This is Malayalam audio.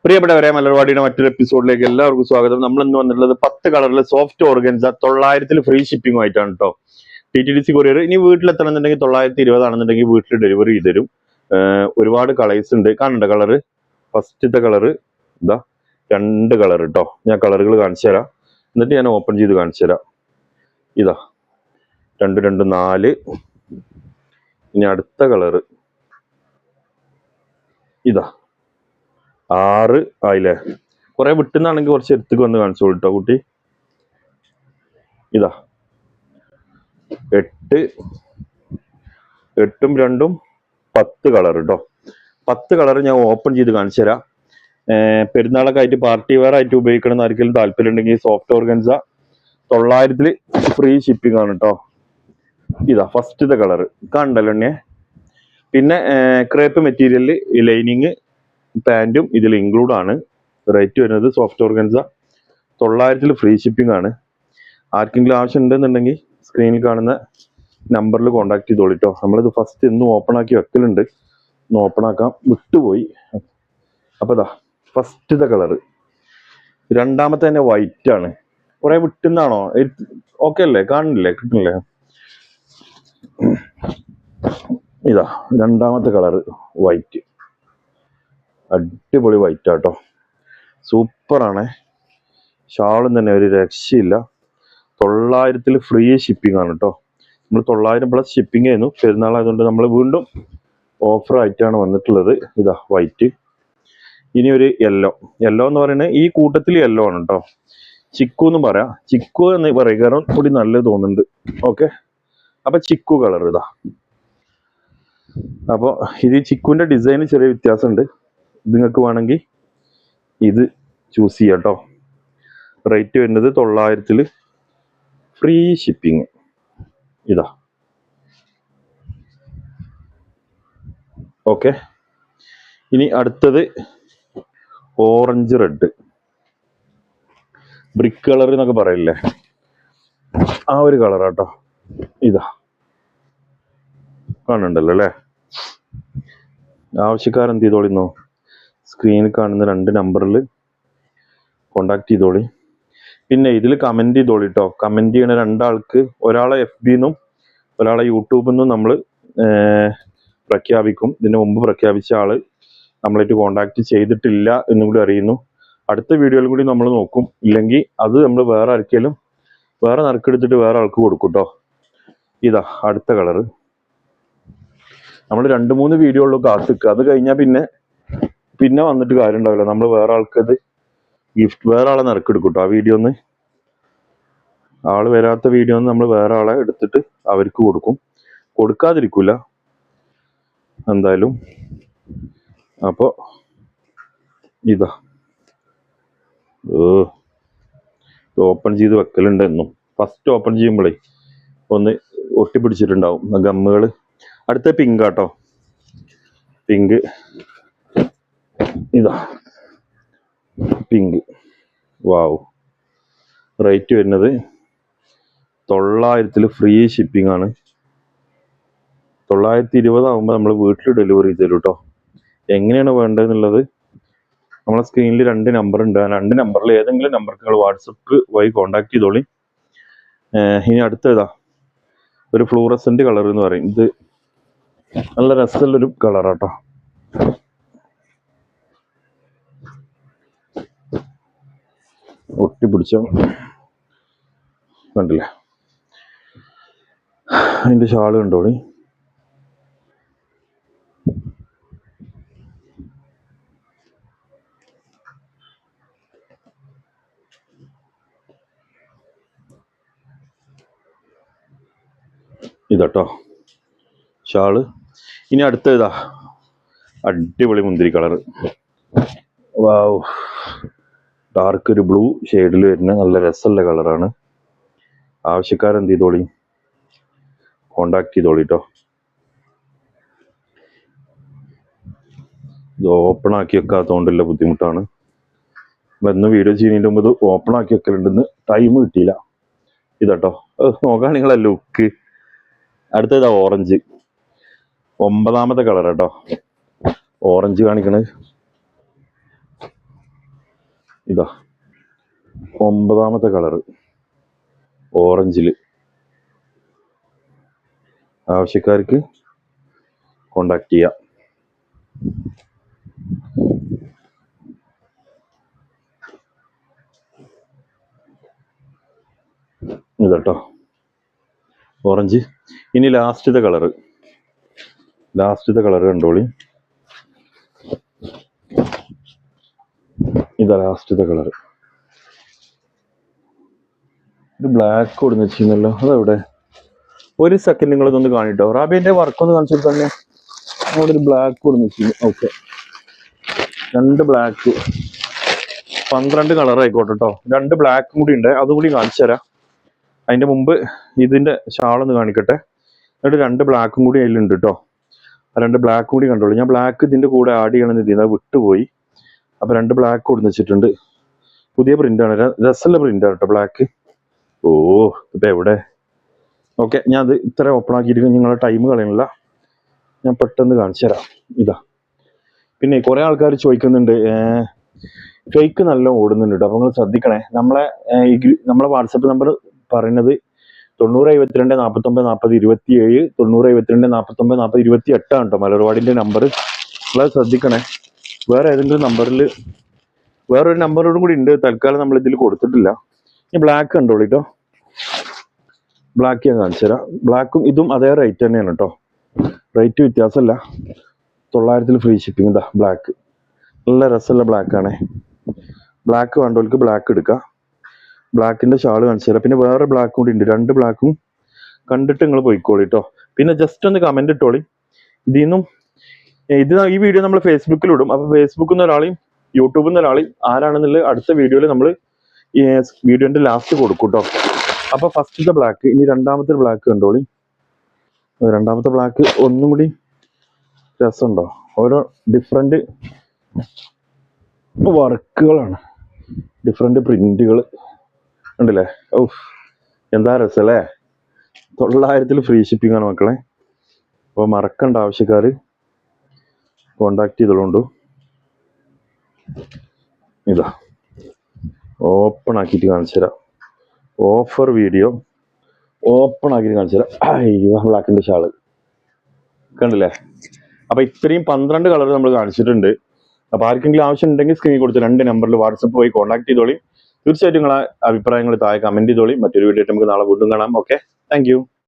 പ്രിയപ്പെട്ടവരെ, മലർവാടിയുടെ മറ്റൊരു എപ്പിസോഡിലേക്ക് എല്ലാവർക്കും സ്വാഗതം. നമ്മൾ ഇന്ന് വന്നിട്ടുള്ളത് 10 കളറിൽ സോഫ്റ്റ് ഓർഗൻസ 900 ഫ്രീ ഷിപ്പിംഗ് ആയിട്ടാണ് കേട്ടോ. TTDC courier. ഇനി വീട്ടിലെത്തണമെന്നുണ്ടെങ്കിൽ 920 ആണെന്നുണ്ടെങ്കിൽ വീട്ടിൽ ഡെലിവറി ചെയ്ത് തരും. ഒരുപാട് കളേഴ്സ് ഉണ്ട്. കാണണ്ട കളറ്, ഫസ്റ്റത്തെ കളറ് ഇതാ, 2 കളർ കേട്ടോ. ഞാൻ കളറുകൾ കാണിച്ചു തരാം, എന്നിട്ട് ഞാൻ ഓപ്പൺ ചെയ്ത് കാണിച്ചു തരാം. ഇതാ 2 2 4. ഇനി അടുത്ത കളറ് ഇതാ 6 ആയില്ലേ. കുറെ വിട്ടുന്നാണെങ്കിൽ കുറച്ച് എടുത്തേക്ക് വന്ന് കാണിച്ചോളൂ കേട്ടോ കുട്ടി. ഇതാ 8 8 2 10 കളർ കേട്ടോ. 10 കളർ ഞാൻ ഓപ്പൺ ചെയ്ത് കാണിച്ചു തരാം. പെരുന്നാളൊക്കെ ആയിട്ട് പാർട്ടി വെയർ ആയിട്ട് ഉപയോഗിക്കണം ആർക്കെങ്കിലും താല്പര്യം ഉണ്ടെങ്കിൽ സോഫ്റ്റ് ഓർഗൻസ 900 ഫ്രീ ഷിപ്പിംഗ് ആണ് കേട്ടോ. ഇതാ ഫസ്റ്റത്തെ കളർ കണ്ടല്ലോ എണ്ണേ. പിന്നെ ക്രേപ്പ് മെറ്റീരിയലിൽ ലൈനിങ് പാൻറ്റും ഇതിൽ ഇൻക്ലൂഡ് ആണ്. റേറ്റ് വരുന്നത് സോഫ്റ്റ് ഓർഗൻസ 900 ഫ്രീ ഷിപ്പിംഗ് ആണ്. ആർക്കെങ്കിലും ആവശ്യം ഉണ്ടെന്നുണ്ടെങ്കിൽ സ്ക്രീനിൽ കാണുന്ന നമ്പറിൽ കോൺടാക്ട് ചെയ്തോളിട്ടോ. നമ്മളിത് ഫസ്റ്റ് ഇന്നും ഓപ്പൺ ആക്കി വെക്കലുണ്ട്, ഇന്ന് ഓപ്പൺ ആക്കാൻ വിട്ടുപോയി. അപ്പോൾ ഇതാ ഫസ്റ്റത്തെ കളറ്. രണ്ടാമത്തെ തന്നെ വൈറ്റ് ആണ്. കുറെ വിട്ടുന്നാണോ? ഓക്കെ അല്ലേ? കാണില്ലേ? കിട്ടുന്നില്ലേ? ഇതാ രണ്ടാമത്തെ കളറ് വൈറ്റ്. അടിപൊളി വൈറ്റ് ആട്ടോ, സൂപ്പറാണ്. ഷാളും തന്നെ ഒരു രക്ഷയില്ല. 900 ഫ്രീ ഷിപ്പിംഗ് ആണ് കേട്ടോ. നമ്മൾ 900 പ്ലസ് ഷിപ്പിംഗ് ആയിരുന്നു. പെരുന്നാളായതുകൊണ്ട് നമ്മൾ വീണ്ടും ഓഫർ ആയിട്ടാണ് വന്നിട്ടുള്ളത്. ഇതാ വൈറ്റ്. ഇനി ഒരു യെല്ലോ. യെല്ലോ എന്ന് പറയുന്നത് ഈ കൂട്ടത്തിൽ യെല്ലോ ആണ് കേട്ടോ. ചിക്കു എന്ന് പറയാം. ചിക്കു എന്ന് പറയും, കാരണം കൂടി നല്ലത് തോന്നുന്നുണ്ട്. ഓക്കെ, അപ്പൊ ചിക്കു കളർ ഇതാ. അപ്പോൾ ഇത് ചിക്കുവിന്റെ ഡിസൈന് ചെറിയ വ്യത്യാസമുണ്ട്. നിങ്ങൾക്ക് വേണമെങ്കിൽ ഇത് ചൂസ് ചെയ്യാം കേട്ടോ. റേറ്റ് വരുന്നത് 900 ഫ്രീ ഷിപ്പിംഗ്. ഇതാ ഓക്കെ. ഇനി അടുത്തത് ഓറഞ്ച് റെഡ്, ബ്രിക്ക് കളർ എന്നൊക്കെ പറയില്ലേ, ആ ഒരു കളറാട്ടോ. ഇതാ കാണുന്നുണ്ടല്ലോ അല്ലേ. ആവശ്യക്കാരെന്ത് ചെയ്തോളിന്നോ, സ്ക്രീനിൽ കാണുന്ന 2 നമ്പറിൽ കോണ്ടാക്ട് ചെയ്തോളി. പിന്നെ ഇതിൽ കമന്റ് ചെയ്തോളി കേട്ടോ. കമന്റ് ചെയ്യണ 2 ആൾക്ക്, ഒരാളെ FB-ന്നും ഒരാളെ യൂട്യൂബിൽ നമ്മൾ പ്രഖ്യാപിക്കും. ഇതിന് മുമ്പ് പ്രഖ്യാപിച്ച ആള് നമ്മളായിട്ട് കോണ്ടാക്ട് ചെയ്തിട്ടില്ല എന്നും കൂടി അറിയുന്നു. അടുത്ത വീഡിയോയിൽ കൂടി നമ്മൾ നോക്കും. ഇല്ലെങ്കിൽ അത് നമ്മൾ വേറെ ആർക്കെങ്കിലും വേറെ നറുക്കെടുത്തിട്ട് വേറെ ആൾക്ക് കൊടുക്കും കേട്ടോ. ഇതാ അടുത്ത കളറ്. നമ്മൾ 2-3 വീഡിയോകളിലും കാത്തിക്കുക. അത് കഴിഞ്ഞാൽ പിന്നെ വന്നിട്ട് കാര്യം ഉണ്ടാവില്ല. നമ്മൾ വേറെ ആൾക്കത് ഗിഫ്റ്റ് വേറെ ആളെ നറുക്കെടുക്കും കേട്ടോ. ആ വീഡിയോന്ന്, ആള് വരാത്ത വീഡിയോന്ന് നമ്മൾ വേറെ ആളെ എടുത്തിട്ട് അവർക്ക് കൊടുക്കും. കൊടുക്കാതിരിക്കൂല എന്തായാലും. അപ്പോൾ ഇതാ ഓപ്പൺ ചെയ്ത് വെക്കലുണ്ട് എന്നും. ഫസ്റ്റ് ഓപ്പൺ ചെയ്യുമ്പോഴേ ഒന്ന് ഒട്ടിപ്പിടിച്ചിട്ടുണ്ടാവും ഗമ്മുകൾ. അടുത്ത പിങ്ക് ആട്ടോ. പിങ്ക് ഇതാ പിങ്ക്. വാവ്. റേറ്റ് വരുന്നത് 900 ഫ്രീ ഷിപ്പിംഗ് ആണ്. 920 ആകുമ്പോൾ നമ്മൾ വീട്ടിൽ ഡെലിവറി ചെയ്ത് തരും കേട്ടോ. എങ്ങനെയാണ് വേണ്ടതെന്നുള്ളത് നമ്മളെ സ്ക്രീനിൽ 2 നമ്പർ ഉണ്ട്. ആ 2 നമ്പറിൽ ഏതെങ്കിലും നമ്പർക്ക് നിങ്ങൾ വാട്സപ്പ് വഴി കോണ്ടാക്ട് ചെയ്തോളി. ഇനി അടുത്തതാ ഒരു ഫ്ലൂറസെന്റ് കളർ എന്ന് പറയും. ഇത് നല്ല രസമുള്ളൊരു കളറാട്ടോ. ഒട്ടിപ്പിടിച്ച കണ്ടില്ലേ. അതിന്റെ ഷാള് കണ്ടോളി. ഇതാട്ടോ ഷാള്. ഇനി അടുത്തതാ അടിപൊളി മുന്തിരി കളറ്. വാവ്. ഡാർക്ക് ഒരു ബ്ലൂ ഷെയ്ഡിൽ വരുന്ന നല്ല രസമുള്ള കളറാണ്. ആവശ്യക്കാരെന്ത് ചെയ്തോളി, കോണ്ടാക്ട് ചെയ്തോളി കേട്ടോ. ഇത് ഓപ്പൺ ആക്കി വെക്കാത്തതുകൊണ്ടുള്ള ബുദ്ധിമുട്ടാണ്. ഇന്ന് വീഡിയോ ചെയ്യുന്നതിന് മുമ്പ് ഇത് ഓപ്പൺ ആക്കി വെക്കലുണ്ടെന്ന് ടൈം കിട്ടിയില്ല. ഇതാട്ടോ നോക്കാൻ നിങ്ങളെ ലുക്ക്. അടുത്തതാ ഓറഞ്ച്. 9ാമത്തെ കളർ കേട്ടോ. ഓറഞ്ച് കാണിക്കണത് ഇതാ 9ാമത്തെ കളറ് ഓറഞ്ചിൽ. ആവശ്യക്കാർക്ക് കോണ്ടാക്ട് ചെയ്യാം. ഇതാട്ടോ ഓറഞ്ച്. ഇനി ലാസ്റ്റത്തെ കളറ് കണ്ടോളി. ഇതാ ലാസ്റ്റത്തെ കളറ്. ഒരു ബ്ലാക്ക് കൊടുന്ന് വെച്ചിരുന്നല്ലോ, അതെവിടെ? ഒരു സെക്കൻഡ് നിങ്ങളിതൊന്ന് കാണിട്ടോ. റാബിന്റെ വർക്കൊന്ന് കാണിച്ചിട്ട് തന്നെ. അവിടെ ഒരു ബ്ലാക്ക് കൊടുന്ന് വെച്ചിരുന്നു. ഓക്കെ, 2 ബ്ലാക്ക്, 12 കളർ ആയിക്കോട്ടെ കേട്ടോ. 2 ബ്ലാക്കും കൂടി ഉണ്ട്, അതുകൂടി കാണിച്ചു തരാം. അതിന്റെ മുമ്പ് ഇതിന്റെ ഷാളൊന്ന് കാണിക്കട്ടെ. എന്നിട്ട് 2 ബ്ലാക്കും കൂടി അതിലുണ്ട് കേട്ടോ. ആ 2 ബ്ലാക്കും കൂടി കണ്ടോളൂ. ഞാൻ ബ്ലാക്ക് ഇതിന്റെ കൂടെ ആഡ് ചെയ്യണമെന്ന് ഇതിന് വിട്ടുപോയി. അപ്പൊ 2 ബ്ലാക്ക് കൊടുന്ന് വെച്ചിട്ടുണ്ട്. പുതിയ പ്രിന്റാണ്, രസമുള്ള പ്രിന്റാണ് കേട്ടോ ബ്ലാക്ക്. ഓ ഇപ്പൊ എവിടെ? ഓക്കെ, ഞാൻ അത് ഇത്ര ഓപ്പൺ ആക്കിയിട്ട് നിങ്ങളെ ടൈം കളയണില്ല, ഞാൻ പെട്ടെന്ന് കാണിച്ചു തരാം. ഇതാ. പിന്നെ കുറെ ആൾക്കാർ ചോദിക്കുന്നുണ്ട്, ഫേക്ക് നല്ല ഓടുന്നുണ്ട് കേട്ടോ. അപ്പൊ നിങ്ങൾ ശ്രദ്ധിക്കണേ. നമ്മളെ വാട്സപ്പ് നമ്പർ പറയുന്നത് 9072 49 40 27, 9072 49 40 28 ആണ് കേട്ടോ മലർവാടിന്റെ നമ്പർ. നിങ്ങളത് ശ്രദ്ധിക്കണേ. വേറെ ഏതെങ്കിലും നമ്പറിൽ വേറൊരു നമ്പറോടും കൂടി ഉണ്ട്, തൽക്കാലം നമ്മൾ ഇതിൽ കൊടുത്തിട്ടില്ല. ഈ ബ്ലാക്ക് കണ്ടോളൂ കേട്ടോ. ബ്ലാക്ക് ഞാൻ കാണിച്ചു തരാം. ബ്ലാക്കും ഇതും അതേ റേറ്റ് തന്നെയാണ് കേട്ടോ, റേറ്റ് വ്യത്യാസമല്ല. 900 free shipping. ഇതാ ബ്ലാക്ക്, നല്ല രസമുള്ള ബ്ലാക്കാണേ. ബ്ലാക്ക് വേണ്ടവർക്ക് ബ്ലാക്ക് എടുക്കാം. ബ്ലാക്കിന്റെ ഷാള് കാണിച്ചു തരാം. പിന്നെ വേറെ ബ്ലാക്ക് കൂടി ഉണ്ട്, 2 ബ്ലാക്കും കണ്ടിട്ട് നിങ്ങൾ പോയിക്കോളി കേട്ടോ. പിന്നെ ജസ്റ്റ് ഒന്ന് കമന്റ് ഇട്ടോളി. ഈ വീഡിയോ നമ്മൾ ഫേസ്ബുക്കിൽ ഇടും. അപ്പൊ ഫേസ്ബുക്കിൽ നിന്ന് ഒരാളെയും യൂട്യൂബിൽ നിന്ന് ഒരാളെയും ആരാണെന്നുള്ള അടുത്ത വീഡിയോയിൽ നമ്മൾ ഈ വീഡിയോന്റെ ലാസ്റ്റ് കൊടുക്കും കേട്ടോ. അപ്പൊ ഫസ്റ്റത്തെ ബ്ലാക്ക്. ഇനി 2ാമത്തെ ബ്ലാക്ക് കണ്ടോളി. 2ാമത്തെ ബ്ലാക്ക് ഒന്നും കൂടി രസമുണ്ടോ? ഓരോ ഡിഫറെന്റ് വർക്കുകളാണ്, ഡിഫറെന്റ് പ്രിന്റുകൾ ഉണ്ടല്ലേ. ഓ എന്താ രസല്ലേ. 900 ഫ്രീ ഷിപ്പിംഗ് ആണ് മക്കളെ. അപ്പോൾ മറക്കണ്ട, ആവശ്യക്കാർ കോണ്ടാക്ട് ചെയ്തോളൂ. ഇതാ ഓപ്പൺ ആക്കിയിട്ട് കാണിച്ചു തരാം. ഓഫർ വീഡിയോ ഓപ്പൺ ആക്കിയിട്ട് കാണിച്ചു തരാം. അയ്യോ, ബ്ലാക്കിന്റെ ഷാള് കണ്ടില്ലേ. അപ്പൊ ഇത്രയും 12 കളർ നമ്മൾ കാണിച്ചിട്ടുണ്ട്. അപ്പൊ ആർക്കെങ്കിലും ആവശ്യം ഉണ്ടെങ്കിൽ സ്ക്രീനിൽ കൊടുത്ത് 2 നമ്പറിൽ വാട്സപ്പ് പോയി കോൺടാക്ട് ചെയ്തോളി. തീർച്ചയായിട്ടും നിങ്ങളെ അഭിപ്രായങ്ങൾ താഴെ കമന്റ് ചെയ്തോളി. മറ്റൊരു വീഡിയോ ആയിട്ട് നമുക്ക് നാളെ വീണ്ടും കാണാം. Okay, thank you.